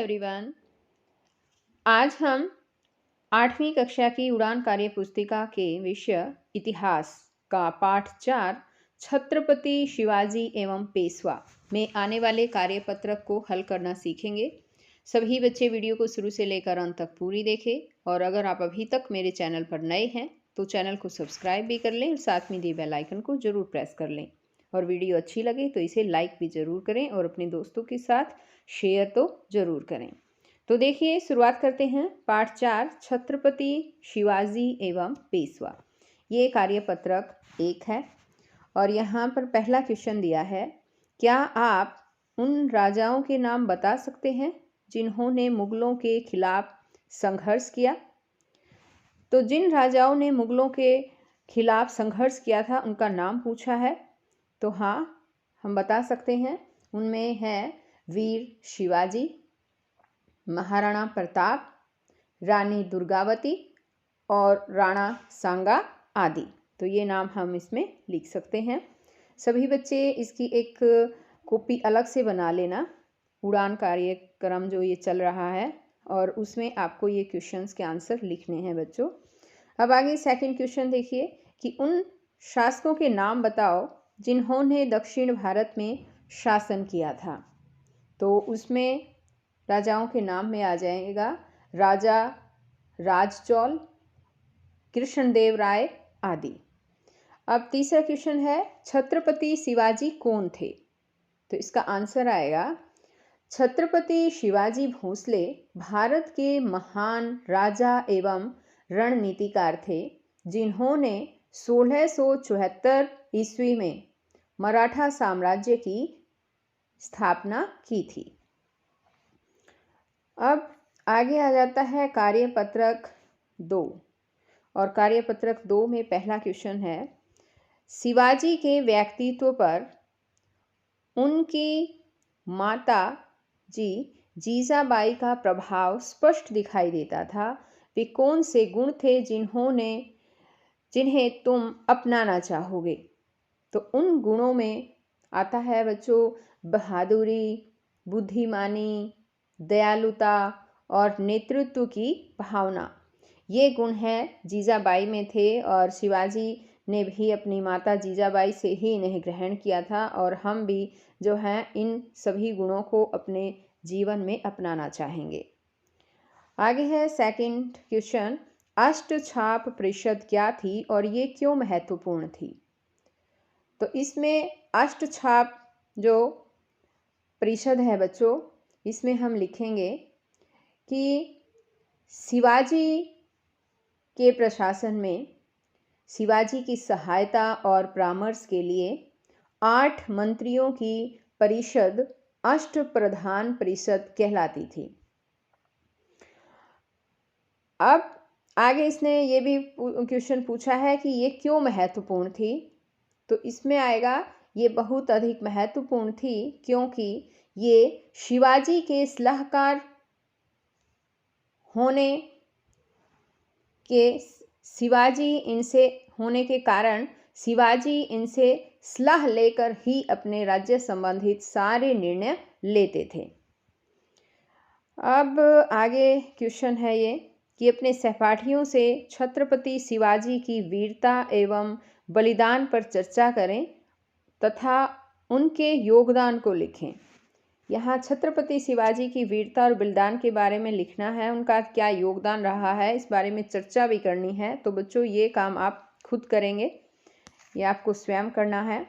Everyone. आज हम 8वीं कक्षा की उड़ान कार्य पुस्तिका के विषय इतिहास का पाठ 4 छत्रपति शिवाजी एवं पेशवा में आने वाले कार्यपत्रक को हल करना सीखेंगे। सभी बच्चे वीडियो को शुरू से लेकर अंत तक पूरी देखें और अगर आप अभी तक मेरे चैनल पर नए हैं तो चैनल को सब्सक्राइब भी कर लें और साथ में दिए बेल आइकन को ज़रूर प्रेस कर लें। और वीडियो अच्छी लगे तो इसे लाइक भी ज़रूर करें और अपने दोस्तों के साथ शेयर तो ज़रूर करें। तो देखिए, शुरुआत करते हैं। पाठ 4 छत्रपति शिवाजी एवं पेशवा। ये कार्यपत्रक 1 है और यहाँ पर पहला क्वेश्चन दिया है, क्या आप उन राजाओं के नाम बता सकते हैं जिन्होंने मुगलों के खिलाफ संघर्ष किया? तो जिन राजाओं ने मुगलों के खिलाफ संघर्ष किया था उनका नाम पूछा है। तो हाँ, हम बता सकते हैं। उनमें है वीर शिवाजी, महाराणा प्रताप, रानी दुर्गावती और राणा सांगा आदि। तो ये नाम हम इसमें लिख सकते हैं। सभी बच्चे इसकी एक कॉपी अलग से बना लेना। उड़ान कार्यक्रम जो ये चल रहा है और उसमें आपको ये क्वेश्चंस के आंसर लिखने हैं बच्चों। अब आगे सेकंड क्वेश्चन देखिए कि उन शासकों के नाम बताओ जिन्होंने दक्षिण भारत में शासन किया था। तो उसमें राजाओं के नाम में आ जाएगा राजा राजचौल, कृष्णदेव राय आदि। अब तीसरा क्वेश्चन है, छत्रपति शिवाजी कौन थे? तो इसका आंसर आएगा छत्रपति शिवाजी भोसले भारत के महान राजा एवं रणनीतिकार थे जिन्होंने 1674 ईस्वी में मराठा साम्राज्य की स्थापना की थी। अब आगे आ जाता है कार्यपत्रक 2 और कार्यपत्रक 2 में पहला क्वेश्चन है, शिवाजी के व्यक्तित्व पर उनकी माता जी जीजाबाई का प्रभाव स्पष्ट दिखाई देता था। वे कौन से गुण थे जिन्हें तुम अपनाना चाहोगे? तो उन गुणों में आता है बच्चों बहादुरी, बुद्धिमानी, दयालुता और नेतृत्व की भावना। ये गुण हैं जीजाबाई में थे और शिवाजी ने भी अपनी माता जीजाबाई से ही इन्हें ग्रहण किया था और हम भी जो हैं इन सभी गुणों को अपने जीवन में अपनाना चाहेंगे। आगे है सेकंड क्वेश्चन, अष्टछाप परिषद क्या थी और ये क्यों महत्वपूर्ण थी? तो इसमें अष्टछाप जो परिषद है बच्चों, इसमें हम लिखेंगे कि शिवाजी के प्रशासन में शिवाजी की सहायता और परामर्श के लिए 8 मंत्रियों की परिषद अष्टप्रधान परिषद कहलाती थी। अब आगे इसने ये भी क्वेश्चन पूछा है कि ये क्यों महत्वपूर्ण थी। तो इसमें आएगा ये बहुत अधिक महत्वपूर्ण थी क्योंकि ये शिवाजी के सलाहकार होने के कारण शिवाजी इनसे सलाह लेकर ही अपने राज्य संबंधित सारे निर्णय लेते थे। अब आगे क्वेश्चन है ये कि अपने सहपाठियों से छत्रपति शिवाजी की वीरता एवं बलिदान पर चर्चा करें तथा उनके योगदान को लिखें। यहाँ छत्रपति शिवाजी की वीरता और बलिदान के बारे में लिखना है, उनका क्या योगदान रहा है इस बारे में चर्चा भी करनी है। तो बच्चों ये काम आप खुद करेंगे, ये आपको स्वयं करना है।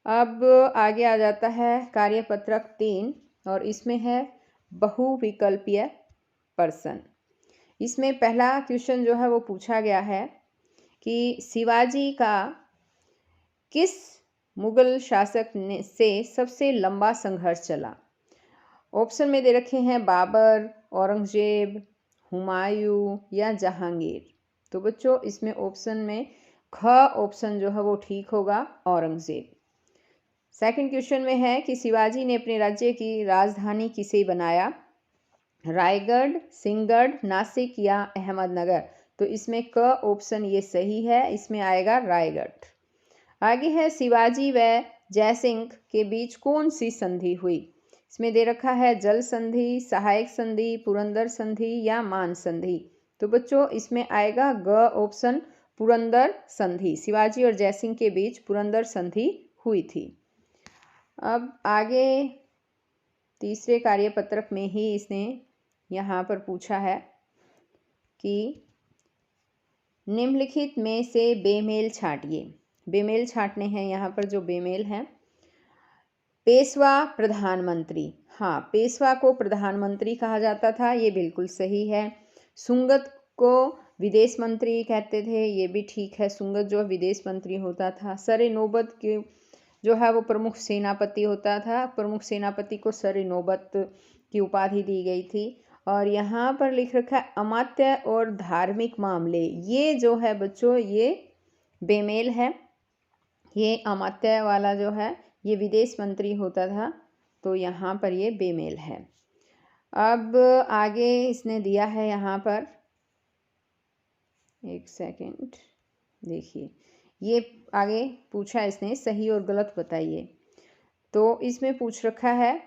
अब आगे आ जाता है कार्यपत्रक 3 और इसमें है बहुविकल्पीय प्रश्न। इसमें पहला क्वेश्चन जो है वो पूछा गया है कि शिवाजी का किस मुगल शासक से सबसे लंबा संघर्ष चला? ऑप्शन में दे रखे हैं बाबर, औरंगजेब, हुमायूं या जहांगीर। तो बच्चों इसमें ऑप्शन में ख ऑप्शन जो है वो ठीक होगा, औरंगजेब। सेकंड क्वेश्चन में है कि शिवाजी ने अपने राज्य की राजधानी किसे बनाया? रायगढ़, सिंहगढ़, नासिक या अहमदनगर। तो इसमें क ऑप्शन ये सही है, इसमें आएगा रायगढ़। आगे है शिवाजी व जयसिंह के बीच कौन सी संधि हुई? इसमें दे रखा है जल संधि, सहायक संधि, पुरंदर संधि या मान संधि। तो बच्चों इसमें आएगा ग ऑप्शन, पुरंदर संधि। शिवाजी और जयसिंह के बीच पुरंदर संधि हुई थी। अब आगे तीसरे कार्यपत्रक में ही इसने यहाँ पर पूछा है कि निम्नलिखित में से बेमेल छांटिए। बेमेल छांटने हैं यहाँ पर, जो बेमेल हैं। पेशवा प्रधानमंत्री, हाँ पेशवा को प्रधानमंत्री कहा जाता था, ये बिल्कुल सही है। सुंगत को विदेश मंत्री कहते थे, ये भी ठीक है। सुंगत जो विदेश मंत्री होता था। सरे नौबत के जो है वो प्रमुख सेनापति होता था। प्रमुख सेनापति को सरे नौबत की उपाधि दी गई थी। और यहाँ पर लिख रखा है अमात्य और धार्मिक मामले, ये जो है बच्चों ये बेमेल है। ये अमात्य वाला जो है ये विदेश मंत्री होता था, तो यहाँ पर ये बेमेल है। अब आगे इसने दिया है यहाँ पर, एक सेकंड देखिए, ये आगे पूछा इसने सही और गलत बताइए। तो इसमें पूछ रखा है,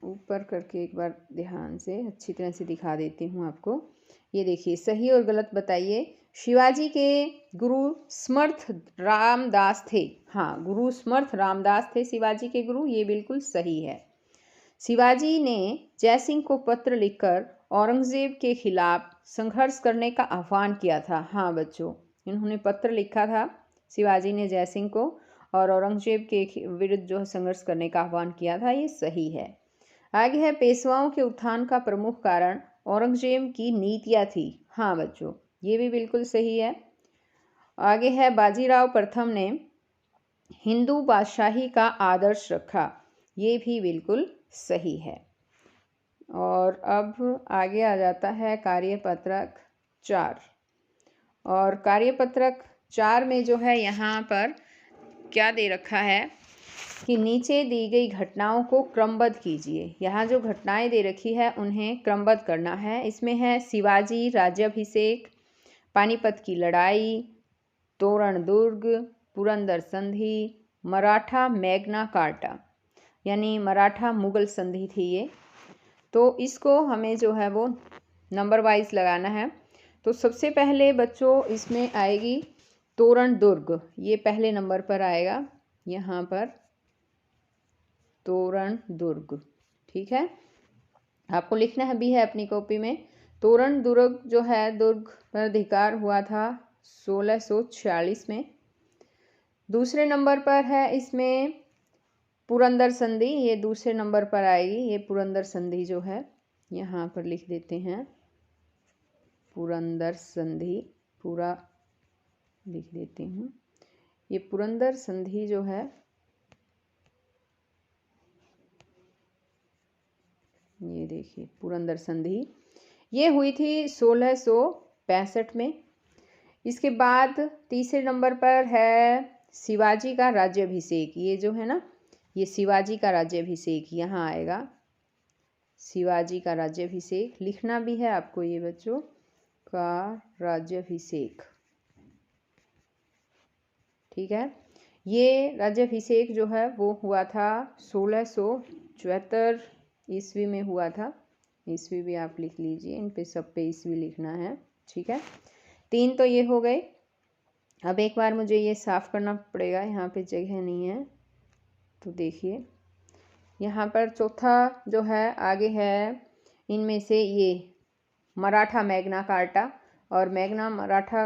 ऊपर करके एक बार ध्यान से अच्छी तरह से दिखा देती हूँ आपको। ये देखिए, सही और गलत बताइए। शिवाजी के गुरु समर्थ रामदास थे। हाँ, गुरु समर्थ रामदास थे शिवाजी के गुरु, ये बिल्कुल सही है। शिवाजी ने जयसिंह को पत्र लिखकर औरंगजेब के खिलाफ संघर्ष करने का आह्वान किया था। हाँ बच्चों, इन्होंने पत्र लिखा था शिवाजी ने जयसिंह को, और औरंगजेब के विरुद्ध जो संघर्ष करने का आह्वान किया था, ये सही है। आगे है पेशवाओं के उत्थान का प्रमुख कारण औरंगजेब की नीतियाँ थी। हाँ बच्चों, ये भी बिल्कुल सही है। आगे है बाजीराव प्रथम ने हिंदू बादशाही का आदर्श रखा, ये भी बिल्कुल सही है। और अब आगे आ जाता है कार्यपत्रक 4। और कार्यपत्रक 4 में जो है यहाँ पर क्या दे रखा है कि नीचे दी गई घटनाओं को क्रमबद्ध कीजिए। यहाँ जो घटनाएं दे रखी है उन्हें क्रमबद्ध करना है। इसमें है शिवाजी राज्याभिषेक, पानीपत की लड़ाई, तोरण दुर्ग, पुरंदर संधि, मराठा मैग्ना कार्टा, यानी मराठा मुगल संधि थी ये। तो इसको हमें जो है वो नंबर वाइज लगाना है। तो सबसे पहले बच्चों इसमें आएगी तोरण दुर्ग, ये पहले नंबर पर आएगा यहाँ पर, तोरण दुर्ग। ठीक है, आपको लिखना है भी है अपनी कॉपी में। तोरण दुर्ग जो है, दुर्ग पर अधिकार हुआ था 1646 में। दूसरे नंबर पर है इसमें पुरंदर संधि, ये दूसरे नंबर पर आएगी। ये पुरंदर संधि जो है, यहाँ पर लिख देते हैं पुरंदर संधि, पूरा लिख देती हूँ। ये पुरंदर संधि जो है, ये देखिए पुरंदर संधि, ये हुई थी 1665 में। इसके बाद तीसरे नंबर पर है शिवाजी का राज्याभिषेक। ये जो है ना, ये शिवाजी का राज्याभिषेक यहाँ आएगा। शिवाजी का राज्याभिषेक लिखना भी है आपको, ये बच्चों का राज्याभिषेक। ठीक है, ये राज्याभिषेक जो है वो हुआ था 1674 ईस्वी में हुआ था। ईस्वी भी आप लिख लीजिए, इन पे सब पे ईस्वी लिखना है। ठीक है, 3 तो ये हो गए। अब एक बार मुझे ये साफ़ करना पड़ेगा, यहाँ पे जगह नहीं है। तो देखिए यहाँ पर चौथा जो है आगे है, इनमें से ये मराठा मैग्ना कार्टा और मराठा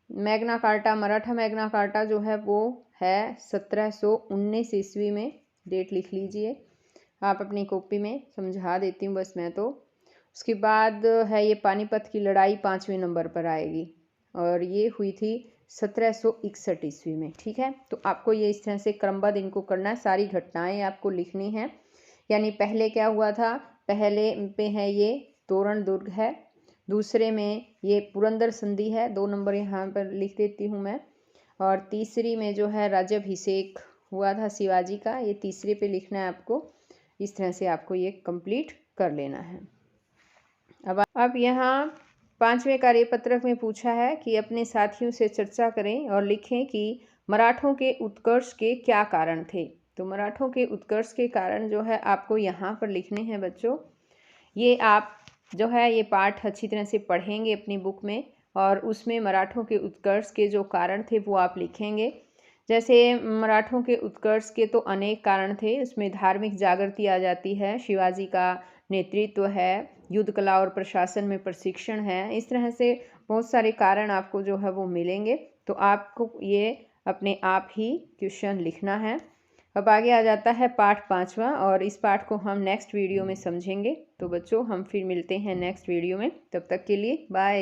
मैग्ना कार्टा जो है वो है 1719 ईस्वी में। डेट लिख लीजिए आप अपनी कॉपी में, समझा देती हूँ बस मैं तो। उसके बाद है ये पानीपत की लड़ाई 5वें नंबर पर आएगी, और ये हुई थी 1761 ईस्वी में। ठीक है, तो आपको ये इस तरह से क्रमबद्ध इनको करना है, सारी घटनाएं आपको लिखनी है। यानी पहले क्या हुआ था, पहले पे है ये तोरण दुर्ग है, दूसरे में ये पुरंदर संधि है, 2 नंबर यहाँ पर लिख देती हूँ मैं, और तीसरी में जो है राज्याभिषेक हुआ था शिवाजी का, ये तीसरे पे लिखना है आपको। इस तरह से आपको ये कंप्लीट कर लेना है। अब यहाँ 5वें कार्यपत्रक में पूछा है कि अपने साथियों से चर्चा करें और लिखें कि मराठों के उत्कर्ष के क्या कारण थे। तो मराठों के उत्कर्ष के कारण जो है आपको यहाँ पर लिखने हैं बच्चों। ये आप जो है ये पाठ अच्छी तरह से पढ़ेंगे अपनी बुक में, और उसमें मराठों के उत्कर्ष के जो कारण थे वो आप लिखेंगे। जैसे मराठों के उत्कर्ष के तो अनेक कारण थे, उसमें धार्मिक जागृति आ जाती है, शिवाजी का नेतृत्व है, युद्ध कला और प्रशासन में प्रशिक्षण है, इस तरह से बहुत सारे कारण आपको जो है वो मिलेंगे। तो आपको ये अपने आप ही क्वेश्चन लिखना है। अब आगे आ जाता है पाठ 5वां, और इस पाठ को हम नेक्स्ट वीडियो में समझेंगे। तो बच्चों हम फिर मिलते हैं नेक्स्ट वीडियो में, तब तक के लिए बाय।